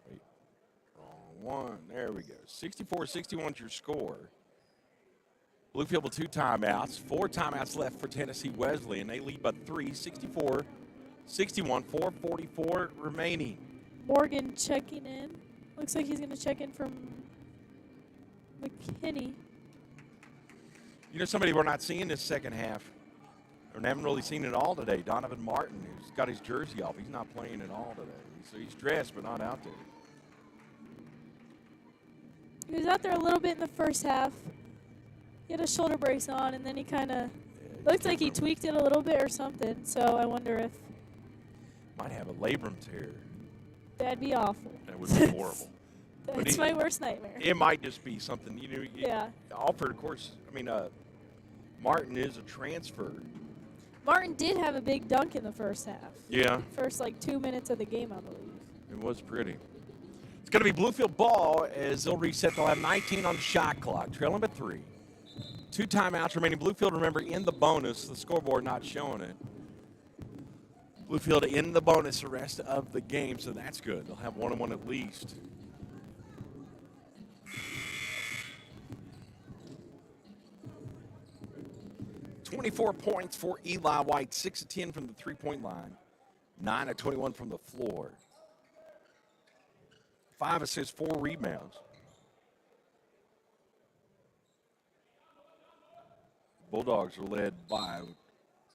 [SPEAKER 3] Wait, wrong one. There we go. 64-61 is your score. Bluefield with 2 timeouts. 4 timeouts left for Tennessee Wesleyan. They lead by 3, 64-61, 4:44 remaining.
[SPEAKER 4] Morgan checking in. Looks like he's going to check in from McKinney.
[SPEAKER 3] You know, somebody we're not seeing this second half, or haven't really seen it all today, Donovan Martin, who's got his jersey off. He's not playing at all today. So he's dressed, but not out there.
[SPEAKER 4] He was out there a little bit in the first half. He had a shoulder brace on, and then he kind of looked like he tweaked it a little bit or something. So I wonder if
[SPEAKER 3] Might have a labrum tear.
[SPEAKER 4] that'd be awful.
[SPEAKER 3] That would be horrible.
[SPEAKER 4] That's my worst nightmare.
[SPEAKER 3] It might just be something,
[SPEAKER 4] Yeah.
[SPEAKER 3] Alford, of course, Martin is a transfer.
[SPEAKER 4] Martin did have a big dunk in the first half.
[SPEAKER 3] Yeah.
[SPEAKER 4] First, 2 minutes of the game, I believe.
[SPEAKER 3] It was pretty. It's going to be Bluefield ball as they'll reset. They'll have 19 on the shot clock, trailing by 3. 2 timeouts remaining. Bluefield, remember, in the bonus. The scoreboard not showing it. Bluefield in the bonus the rest of the game, so that's good. They'll have 1-1 at least. .24 points for Eli White, 6 of 10 from the three-point line, 9 of 21 from the floor. 5 assists, 4 rebounds. Bulldogs are led by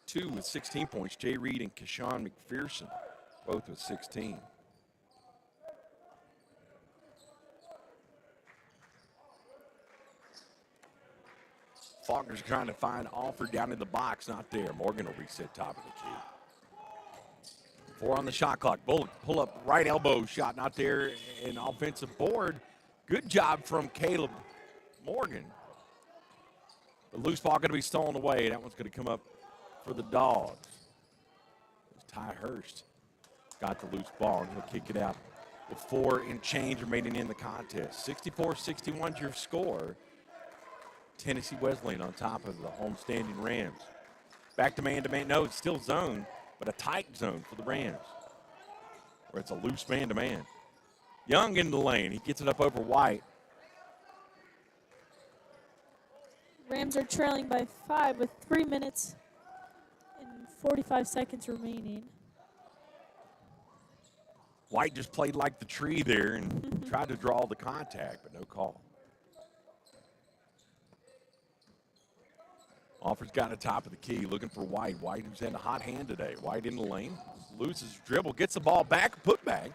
[SPEAKER 3] 2 with 16 points, Jay Reed and Keshawn McPherson, both with 16. Faulkner's trying to find Alford down in the box, not there. Morgan will reset top of the key. 4 on the shot clock. Pull up right elbow shot, not there. An offensive board. Good job from Caleb Morgan. The loose ball going to be stolen away. That one's going to come up for the Dogs. It's Ty Hurst got the loose ball, and he'll kick it out with 4 and change remaining in the contest. 64-61 is your score. Tennessee Wesleyan on top of the homestanding Rams. Back to man-to-man. No, it's still zone, but a tight zone for the Rams, where it's a loose man-to-man. Young in the lane. He gets it up over White.
[SPEAKER 4] Rams are trailing by 5 with 3 minutes and 45 seconds remaining.
[SPEAKER 3] White just played like the tree there and tried to draw the contact, but no call. Alford's got a top of the key, looking for White. White, who's in a hot hand today. White in the lane, loses dribble, gets the ball back, put back.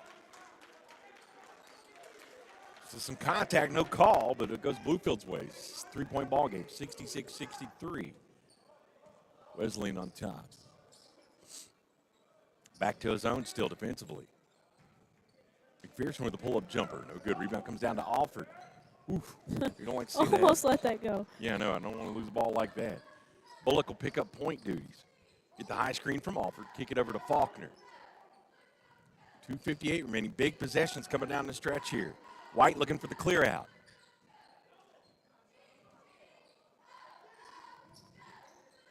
[SPEAKER 3] So some contact, no call, but it goes Bluefield's way. 3-point ball game, 66-63. Wesleyan on top. Back to his own still defensively. McPherson with the pull-up jumper, no good. Rebound comes down to Alford. Oof, you don't like to see that.
[SPEAKER 4] Almost let that go.
[SPEAKER 3] Yeah, no, I don't want to lose the ball like that. Bullock will pick up point duties. Get the high screen from Alford, kick it over to Faulkner. 2:58 remaining. Big possessions coming down the stretch here. White looking for the clear out.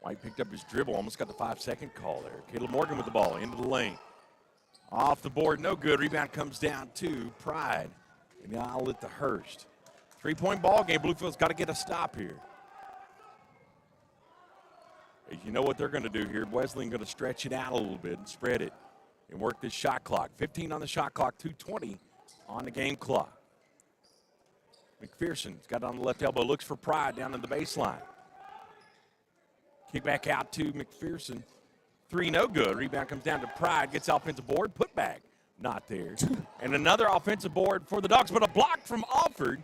[SPEAKER 3] White picked up his dribble, almost got the 5-second call there. Caleb Morgan with the ball into the lane. Off the board, no good. Rebound comes down to Pride. And now I'll let the Hurst. 3-point ball game. Bluefield's got to get a stop here. You know what they're going to do here. Wesleyan going to stretch it out a little bit and spread it and work this shot clock. 15 on the shot clock, 2:20 on the game clock. McPherson's got it on the left elbow, looks for Pride down in the baseline. Kick back out to McPherson. 3, no good. Rebound comes down to Pride, gets offensive board, put back. Not there. And another offensive board for the Dogs, but a block from Alford.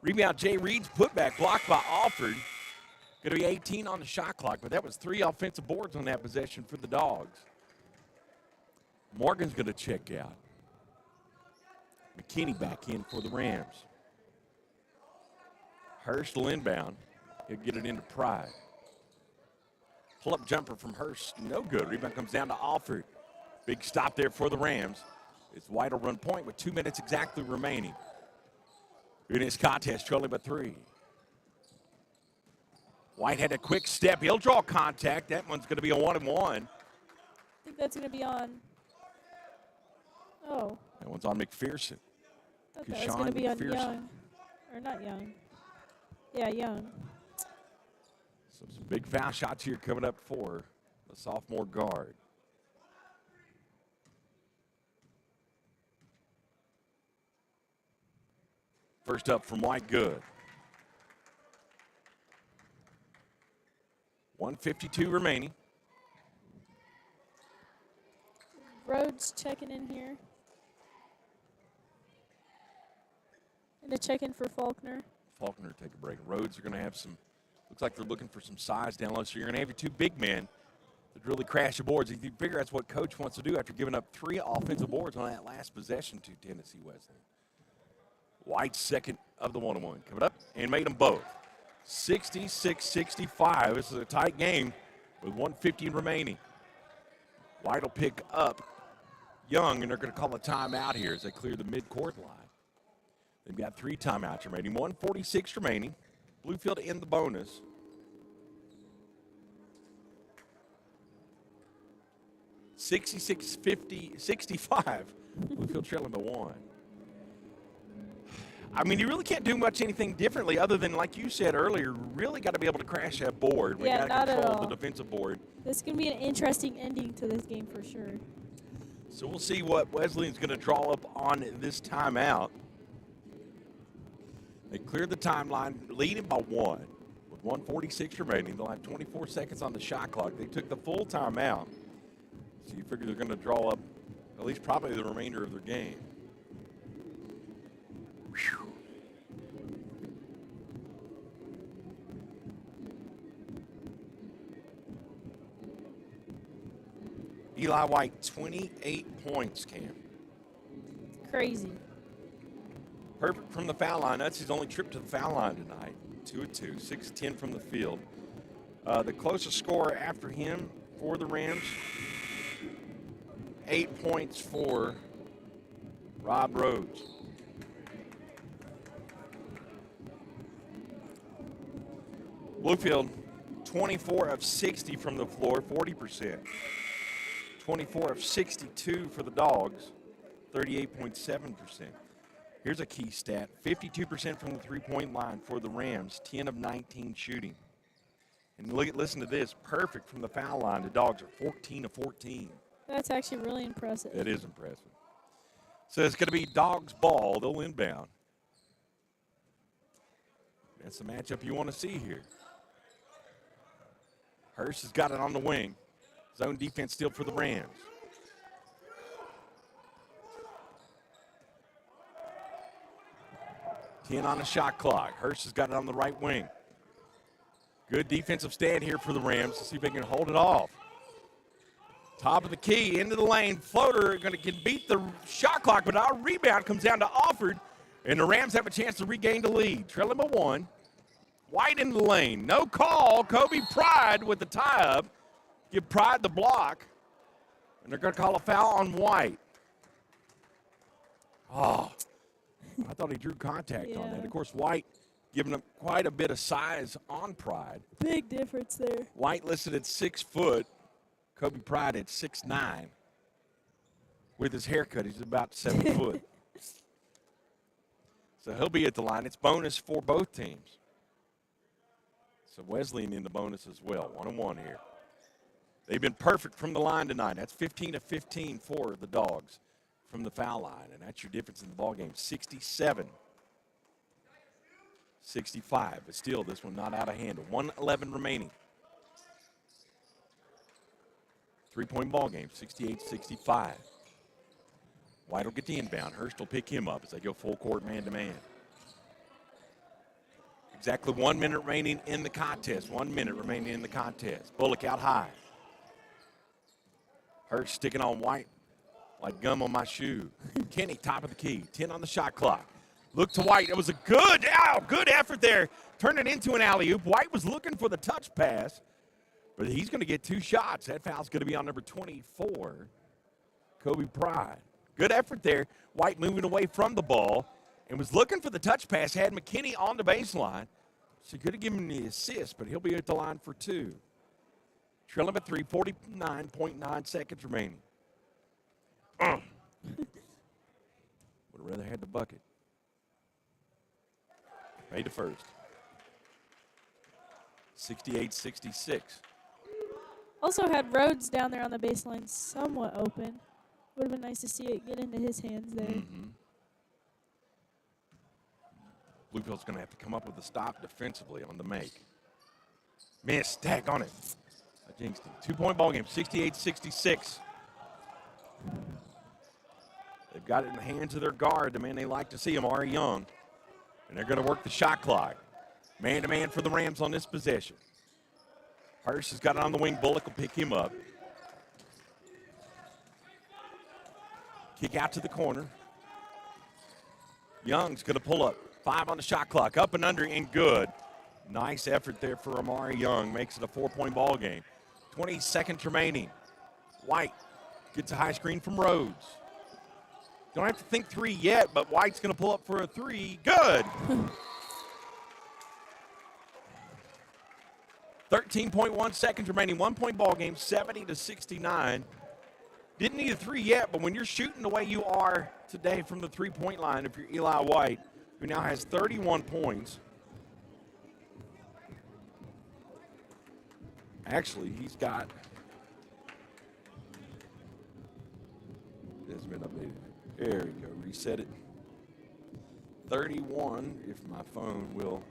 [SPEAKER 3] Rebound, Jay Reed's putback, blocked by Alford. Going to be 18 on the shot clock, but that was 3 offensive boards on that possession for the Dogs. Morgan's going to check out. McKinney back in for the Rams. Hurst will inbound. He'll get it into Pride. Pull-up jumper from Hurst, no good. Rebound comes down to Alford. Big stop there for the Rams. It's White will run point with 2 minutes exactly remaining. In this contest, trailing by 3. White had a quick step. He'll draw contact. That one's going to be a 1-and-1.
[SPEAKER 4] I think that's going to be on. Oh.
[SPEAKER 3] That one's on McPherson.
[SPEAKER 4] I thought that was going to be on Young. Or not Young. Yeah, Young.
[SPEAKER 3] So some big foul shots here coming up for the sophomore guard. First up from White, good. 1:52 remaining.
[SPEAKER 4] Rhodes checking in here. And a check-in for Faulkner.
[SPEAKER 3] Faulkner take a break. Rhodes are going to have some, looks like they're looking for some size down low. So you're going to have your 2 big men. to really crash the boards. You figure that's what Coach wants to do after giving up 3 offensive boards on that last possession to Tennessee Wesleyan. White second of the 1-on-1. Coming up and made them both. 66-65. This is a tight game with 1:50 remaining. White will pick up Young, and they're going to call a timeout here as they clear the midcourt line. They've got 3 timeouts remaining. 1:46 remaining. Bluefield in the bonus. $66-65. Bluefield trailing by 1. I mean, you really can't do anything differently other than, like you said earlier, really got to be able to crash that board. We got to control the defensive board.
[SPEAKER 4] This can be an interesting ending to this game for sure.
[SPEAKER 3] So we'll see what Wesleyan's going to draw up on this timeout. They cleared the timeline, leading by 1. With 1:46 remaining, they'll have 24 seconds on the shot clock. They took the full timeout. So you figure they're going to draw up at least probably the remainder of their game. Whew. Eli White, 28 points, Cam.
[SPEAKER 4] Crazy.
[SPEAKER 3] Perfect from the foul line. That's his only trip to the foul line tonight. 2 of 2, 6-10 from the field. The closest scorer after him for the Rams, 8 points for Rob Rhodes. Bluefield, 24 of 60 from the floor, 40%. 24 of 62 for the Dogs, 38.7%. Here's a key stat, 52% from the three-point line for the Rams, 10 of 19 shooting. And listen to this, perfect from the foul line. The Dogs are 14 of 14.
[SPEAKER 4] That's actually really impressive.
[SPEAKER 3] It is impressive. So it's going to be Dogs ball. They'll inbound. That's the matchup you want to see here. Hurst has got it on the wing. Zone defense still for the Rams. Ten on the shot clock. Hurst has got it on the right wing. Good defensive stand here for the Rams to see if they can hold it off. Top of the key, into the lane. Floater can beat the shot clock, but our rebound comes down to Offord, and the Rams have a chance to regain the lead. Trailing by 1. White in the lane. No call. Kobe Pride with the tie-up. Give Pride the block, and they're going to call a foul on White. Oh, I thought he drew contact on that. Of course, White giving up quite a bit of size on Pride.
[SPEAKER 4] Big difference there.
[SPEAKER 3] White listed at 6 foot. Kobe Pride at 6'9". With his haircut, he's about 7 foot. So he'll be at the line. It's bonus for both teams. So Wesleyan in the bonus as well. 1-on-1 here. They've been perfect from the line tonight. That's 15 of 15 for the Dogs from the foul line. And that's your difference in the ballgame. 67-65. But still, this one not out of hand. 1:11 remaining. 3-point ball game, 68-65. White will get the inbound. Hurst will pick him up as they go full court man-to-man. Exactly 1 minute remaining in the contest. 1 minute remaining in the contest. Bullock out high. Hurst sticking on White like gum on my shoe. Kenny, top of the key. 10 on the shot clock. Look to White. It was a good effort there. Turned it into an alley-oop. White was looking for the touch pass. But he's going to get 2 shots. That foul's going to be on number 24, Kobe Pride. Good effort there. White moving away from the ball and was looking for the touch pass. Had McKinney on the baseline. So he could have given him the assist, but he'll be at the line for 2. Trailing by 3, 49.9 seconds remaining. Would have rather had the bucket. Made the first. 68-66. Also
[SPEAKER 4] had Rhodes down there on the baseline somewhat open. Would have been nice to see it get into his hands there.
[SPEAKER 3] Mm-hmm. Bluefield's going to have to come up with a stop defensively on the make. Missed. Tag on it. I jinxed him. 2-point ball game, 68-66. They've got it in the hands of their guard, the man they like to see, Amari Young. And they're going to work the shot clock. Man-to-man for the Rams on this possession. Hurst has got it on the wing. Bullock will pick him up. Kick out to the corner. Young's going to pull up. 5 on the shot clock. Up and under and good. Nice effort there for Amari Young. Makes it a 4-point ball game. 20 seconds remaining. White gets a high screen from Rhodes. Don't have to think 3 yet, but White's going to pull up for a 3. Good. 13.1 seconds remaining. 1-point ball game, 70-69. Didn't need a 3 yet, but when you're shooting the way you are today from the 3-point line, if you're Eli White, who now has 31 points. Actually, he's got, it has been updated. There we go, reset it. 31, if my phone will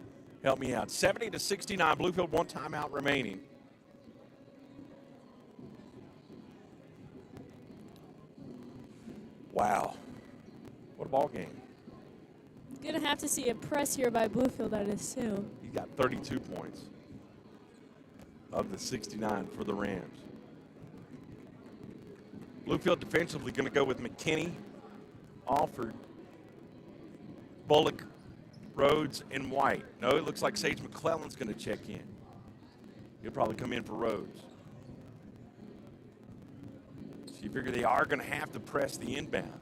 [SPEAKER 3] help me out. 70-69, Bluefield, 1 timeout remaining. Wow, what a ball game.
[SPEAKER 4] Gonna have to see a press here by Bluefield, I'd assume.
[SPEAKER 3] He got 32 points of the 69 for the Rams. Bluefield defensively going to go with McKinney, Alford, Bullock, Rhodes, and White. No, it looks like Sage McClellan's going to check in. He'll probably come in for Rhodes. So you figure they are going to have to press the inbound.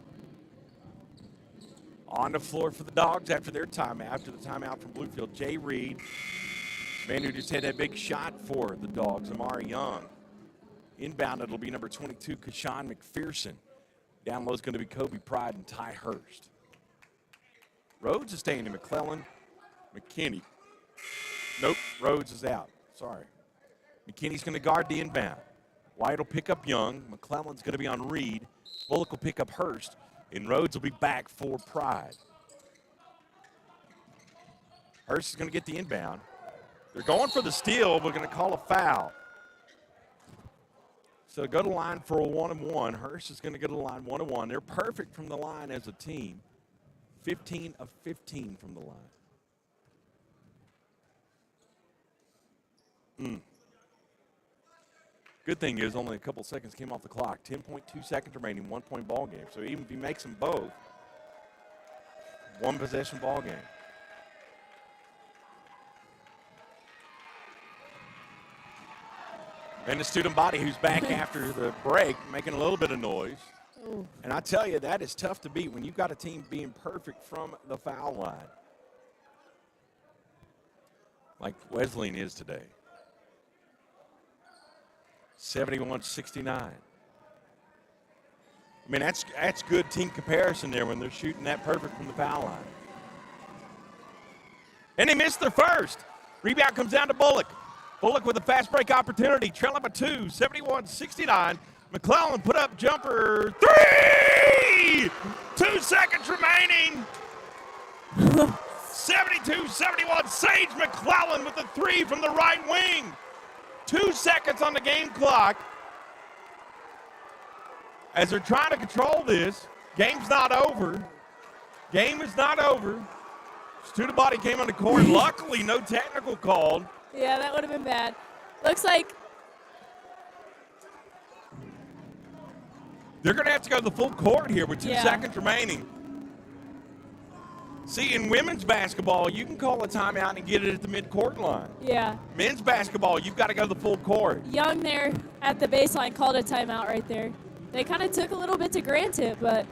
[SPEAKER 3] On the floor for the Dogs after their timeout, after the timeout from Bluefield, Jay Reed, man who just had that big shot for the Dogs, Amari Young. Inbound, it'll be number 22, Kashawn McPherson. Down low is going to be Kobe Pride and Ty Hurst. Rhodes is staying to McClellan. McKinney. Nope, Rhodes is out. Sorry. McKinney's going to guard the inbound. White will pick up Young. McClellan's going to be on Reed. Bullock will pick up Hurst. And Rhodes will be back for Pride. Hurst is going to get the inbound. They're going for the steal, but going to call a foul. So go to the line for a 1-and-1. Hurst is going to go to the line 1-and-1. They're perfect from the line as a team. 15 of 15 from the line. Good thing is only a couple seconds came off the clock. 10.2 seconds remaining, 1-point ball game. So even if he makes them both, 1-possession ball game. And the student body who's back after the break, making a little bit of noise.
[SPEAKER 4] Ooh.
[SPEAKER 3] And I tell you, that is tough to beat when you've got a team being perfect from the foul line. Like Wesleyan is today. 71-69. I mean, that's good team comparison there when they're shooting that perfect from the foul line. And they missed their first. Rebound comes down to Bullock. Bullock with a fast break opportunity, trailing by 2, 71-69. McClellan put up jumper 3! 2 seconds remaining. 72-71. Sage McClellan with a 3 from the right wing. 2 seconds on the game clock. As they're trying to control this, game's not over. Game is not over. Student body came on the court. Luckily, no technical called.
[SPEAKER 4] Yeah, that would have been bad. Looks like
[SPEAKER 3] they're going to have to go to the full court here with 2 seconds remaining. See, in women's basketball, you can call a timeout and get it at the midcourt line.
[SPEAKER 4] Yeah.
[SPEAKER 3] Men's basketball, you've got to go to the full court.
[SPEAKER 4] Young there at the baseline called a timeout right there. They kind of took a little bit to grant it, but.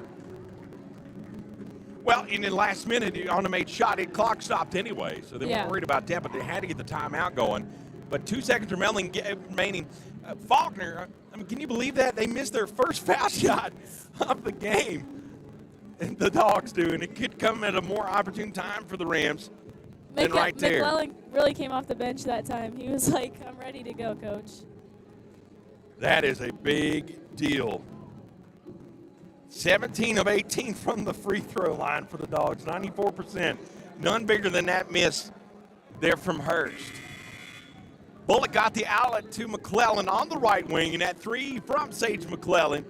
[SPEAKER 3] Well, in the last minute, on the made shot, it clock stopped anyway, so they weren't worried about that, but they had to get the timeout going. But 2 seconds remaining. Faulkner, I mean, can you believe that? They missed their first foul shot of the game. And the Dogs do, and it could come at a more opportune time for the Rams than right there.
[SPEAKER 4] McClellan really came off the bench that time. He was like, I'm ready to go, coach.
[SPEAKER 3] That is a big deal. 17 of 18 from the free throw line for the Dogs, 94%. None bigger than that miss there from Hurst. Bullock got the outlet to McClellan on the right wing, and that 3 from Sage McClellan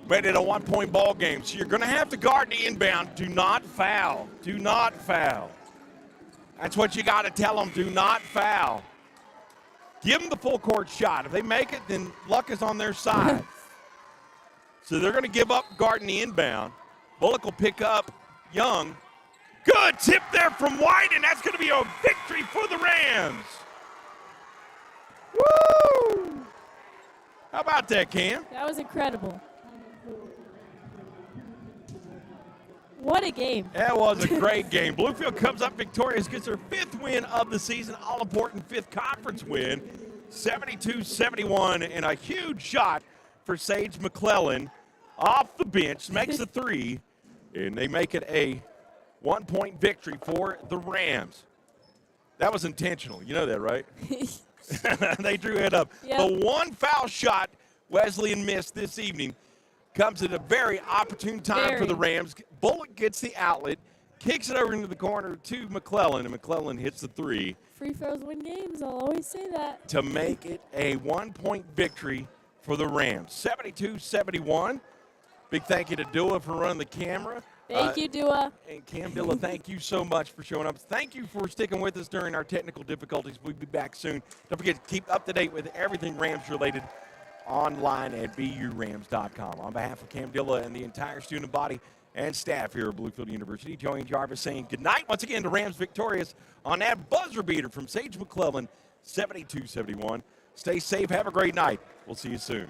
[SPEAKER 3] made it a 1-point ball game. So you're going to have to guard the inbound. Do not foul. Do not foul. That's what you got to tell them. Do not foul. Give them the full court shot. If they make it, then luck is on their side. So they're going to give up Garden the inbound. Bullock will pick up Young. Good tip there from White, and that's going to be a victory for the Rams. Woo! How about that, Cam?
[SPEAKER 4] That was incredible. What a game.
[SPEAKER 3] That was a great game. Bluefield comes up victorious, gets their 5th win of the season, all-important 5th conference win, 72-71, and a huge shot for Sage McClellan off the bench, makes a 3, and they make it a 1-point victory for the Rams. That was intentional. You know that, right? They drew it up.
[SPEAKER 4] Yep.
[SPEAKER 3] The one foul shot Wesleyan missed this evening comes at a very opportune time for the Rams. Bullock gets the outlet, kicks it over into the corner to McClellan, and McClellan hits the 3.
[SPEAKER 4] Free throws win games. I'll always say that.
[SPEAKER 3] To make it a 1-point victory for the Rams. 72-71. Big thank you to Dua for running the camera.
[SPEAKER 4] Thank you, Dua.
[SPEAKER 3] And Cam Dilla, thank you so much for showing up. Thank you for sticking with us during our technical difficulties. We'll be back soon. Don't forget to keep up to date with everything Rams related online at BURams.com. On behalf of Cam Dilla and the entire student body and staff here at Bluefield University, Joey Jarvis saying good night once again to Rams victorious on that buzzer beater from Sage McClellan, 72-71. Stay safe. Have a great night. We'll see you soon.